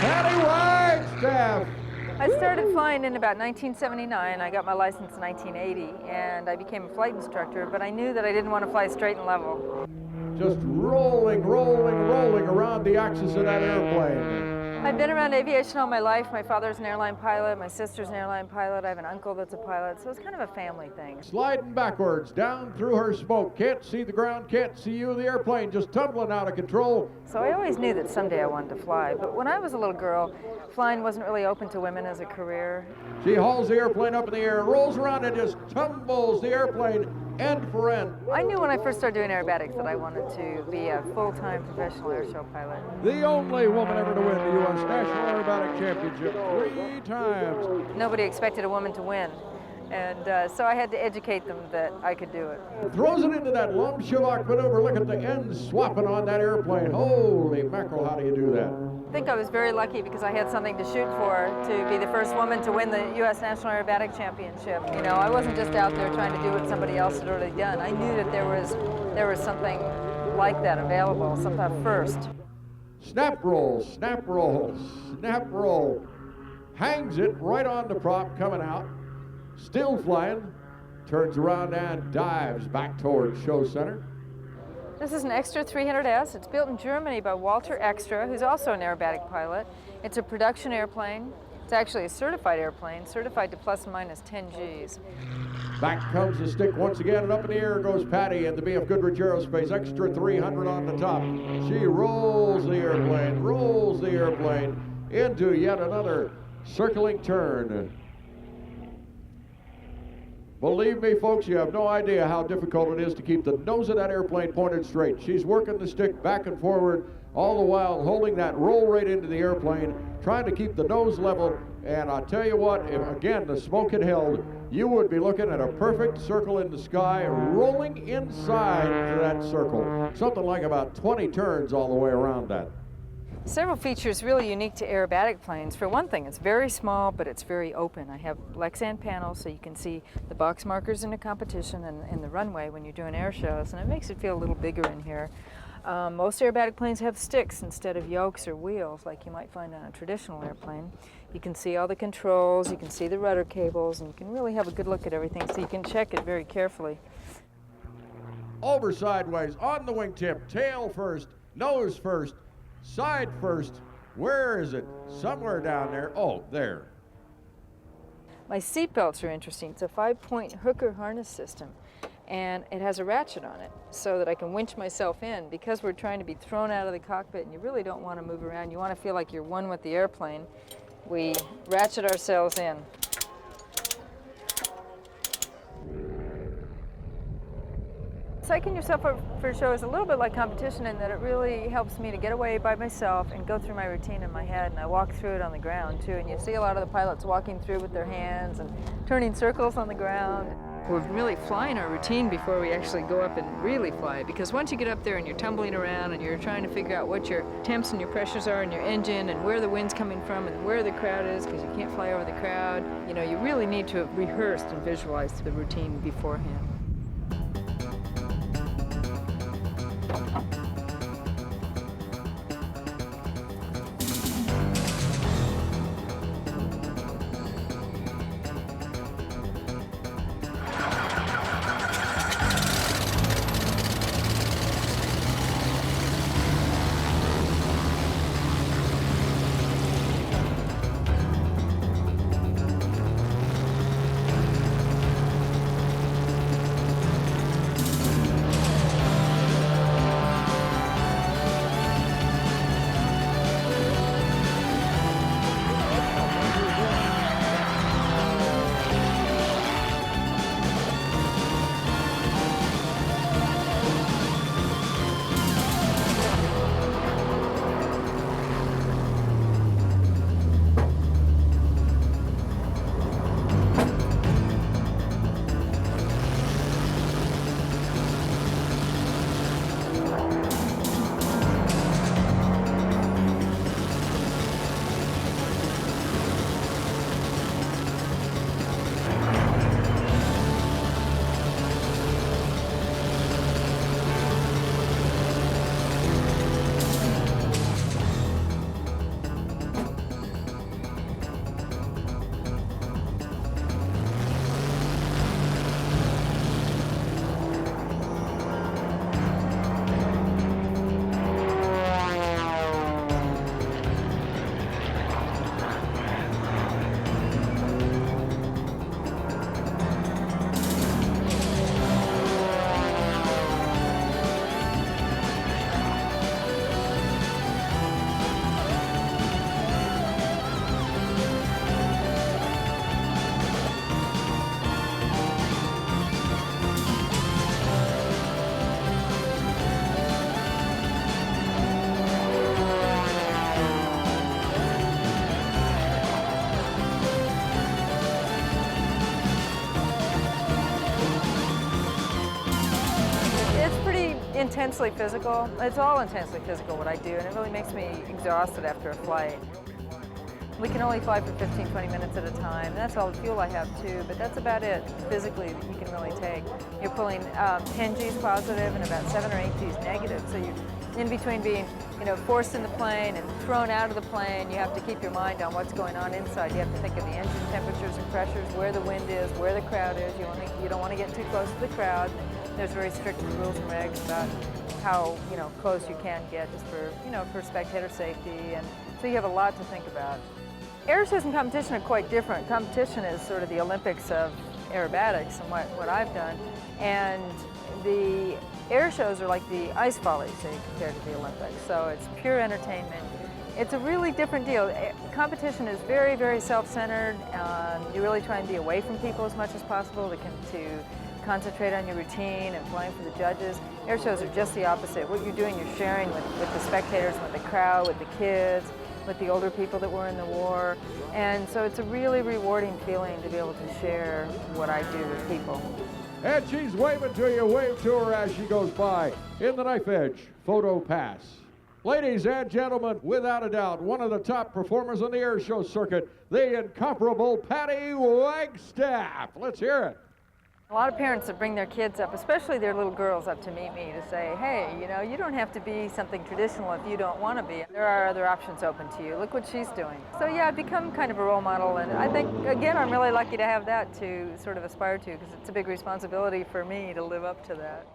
Patty Wagstaff. I started flying in about 1979. I got my license in 1980, and I became a flight instructor, but I knew that I didn't want to fly straight and level. Just rolling around the axis of that airplane. I've been around aviation all my life. My father's an airline pilot, my sister's an airline pilot, I have an uncle that's a pilot, so it's kind of a family thing. Sliding backwards, down through her smoke. Can't see the ground, can't see you. The airplane just tumbling out of control. So I always knew that someday I wanted to fly, but when I was a little girl, flying wasn't really open to women as a career. She hauls the airplane up in the air, rolls around and just tumbles the airplane end for end. I knew when I first started doing aerobatics that I wanted to be a full-time professional airshow pilot. The only woman ever to win the U.S. National Aerobatic Championship 3 times. Nobody expected a woman to win, and so I had to educate them that I could do it. Throws it into that lump shivak maneuver. Look at the end swapping on that airplane. Holy mackerel, how do you do that? I think I was very lucky because I had something to shoot for, to be the first woman to win the U.S. National Aerobatic Championship. You know, I wasn't just out there trying to do what somebody else had already done. I knew that there was something like that available, something first. Snap roll, snap roll, snap roll. Hangs it right on the prop coming out. Still flying. Turns around and dives back towards show center. This is an Extra 300S. It's built in Germany by Walter Extra, who's also an aerobatic pilot. It's a production airplane. It's actually a certified airplane, certified to plus and minus 10 Gs. Back comes the stick once again, and up in the air goes Patty and the BF Goodrich Aerospace, Extra 300 on the top. She rolls the airplane into yet another circling turn. Believe me, folks, you have no idea how difficult it is to keep the nose of that airplane pointed straight. She's working the stick back and forward, all the while holding that roll rate into the airplane, trying to keep the nose level. And I'll tell you what, if again the smoke had held, you would be looking at a perfect circle in the sky, rolling inside that circle. Something like about 20 turns all the way around that. Several features really unique to aerobatic planes. For one thing, it's very small, but it's very open. I have Lexan panels, so you can see the box markers in a competition and in the runway when you're doing air shows, and it makes it feel a little bigger in here. Most aerobatic planes have sticks instead of yokes or wheels, like you might find on a traditional airplane. You can see all the controls, you can see the rudder cables, and you can really have a good look at everything, so you can check it very carefully. Over sideways, on the wingtip, tail first, nose first, side first. Where is it? Somewhere down there. Oh, there. My seat belts are interesting. It's a 5-point hooker harness system, and it has a ratchet on it so that I can winch myself in. Because we're trying to be thrown out of the cockpit and you really don't want to move around, you want to feel like you're one with the airplane, we ratchet ourselves in. Psyching yourself up for a show is a little bit like competition in that it really helps me to get away by myself and go through my routine in my head, and I walk through it on the ground too, and you see a lot of the pilots walking through with their hands and turning circles on the ground. We're really flying our routine before we actually go up and really fly, because once you get up there and you're tumbling around and you're trying to figure out what your temps and your pressures are in your engine and where the wind's coming from and where the crowd is, because you can't fly over the crowd, you know, you really need to have rehearsed and visualized the routine beforehand. intensely physical. It's all intensely physical what I do, and it really makes me exhausted after a flight. We can only fly for 15, 20 minutes at a time. That's all the fuel I have too, but that's about it physically that you can really take. You're pulling 10 G's positive and about 7 or 8 G's negative. So you're in between being, forced in the plane and thrown out of the plane. You have to keep your mind on what's going on inside. You have to think of the engine temperatures and pressures, where the wind is, where the crowd is. You don't want to get too close to the crowd. There's very strict rules and regs about how close you can get just for spectator safety, and so you have a lot to think about. Air shows and competition are quite different. Competition is sort of the Olympics of aerobatics and what I've done, and the air shows are like the ice volleys, say, compared to the Olympics. So it's pure entertainment. It's a really different deal. Competition is very, very self-centered. You really try and be away from people as much as possible to concentrate on your routine and flying for the judges. Air shows are just the opposite. What you're doing, you're sharing with the spectators, with the crowd, with the kids, with the older people that were in the war. And so it's a really rewarding feeling to be able to share what I do with people. And she's waving to you. Wave to her as she goes by in the knife edge photo pass. Ladies and gentlemen, without a doubt, one of the top performers on the air show circuit, the incomparable Patty Wagstaff. Let's hear it. A lot of parents that bring their kids up, especially their little girls, up to meet me to say, hey, you don't have to be something traditional if you don't want to be. There are other options open to you. Look what she's doing. So yeah, I've become kind of a role model, and I think, again, I'm really lucky to have that to sort of aspire to, because it's a big responsibility for me to live up to that.